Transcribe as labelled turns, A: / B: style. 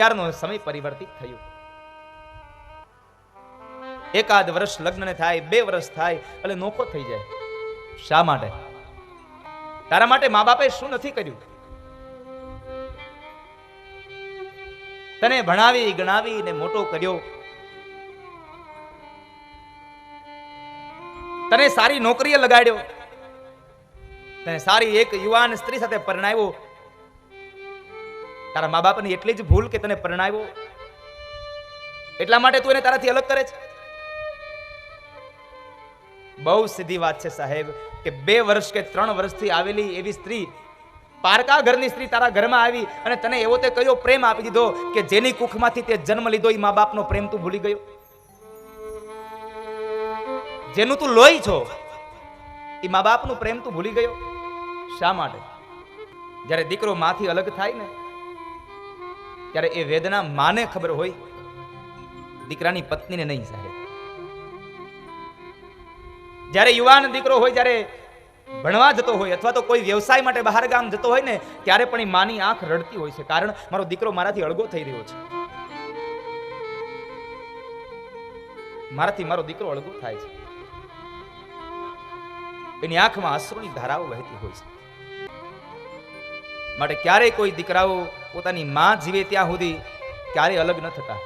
A: ત્યારનો સમય પરિવર્તિત થયો. એકાદ વર્ષ લગ્નને થાય, 2 વર્ષ થાય એટલે નોખો થઈ જાય. શા માટે? તારા માટે મા બાપે શું નથી કર્યું? તને ભણાવી ગણાવી ને મોટો કર્યો, તને સારી નોકરીએ લગાડ્યો, તને સારી એક યુવાન સ્ત્રી સાથે પરણાવ્યો. તારા મા બાપની એટલી જ ભૂલ કે તને પરણાવ્યો, એટલા માટે તું એને તારાથી અલગ કરે છે? બહુ સીધી વાત છે સાહેબ કે 2 વર્ષ કે 3 વર્ષથી આવેલી એવી સ્ત્રી, પારકા ઘરની સ્ત્રી તારા ઘરમાં આવી અને તને એવો તે કયો પ્રેમ આપી દીધો કે જેની કુખમાંથી તે જન્મ લીધો એ મા બાપનો પ્રેમ તું ભૂલી ગયો? જેનું તું લોહી છો એ મા બાપનો પ્રેમ તું ભૂલી ગયો? શા માટે? જ્યારે દીકરો માથી અલગ થાય ને ત્યારે એ વેદના માને ખબર હોય, દીકરાની પત્નીને નહીં સાહેબ. જ્યારે યુવાન દીકરો હોય, જ્યારે ભણવા જતો હોય અથવા તો કોઈ વ્યવસાય માટે બહાર ગામ જતો હોય ને ત્યારે પણ એ માની આંખ રડતી હોય છે, કારણ મારો દીકરો મારાથી અળગો થઈ રહ્યો છે, મારાથી મારો દીકરો અળગો થાય છે. એની આંખમાં અશ્રુની ધારાઓ વહેતી હોય છે. માટે ક્યારેય કોઈ દીકરાઓ પોતાની માં જીવે ત્યાં સુધી ક્યારેય અલગ ન થતા.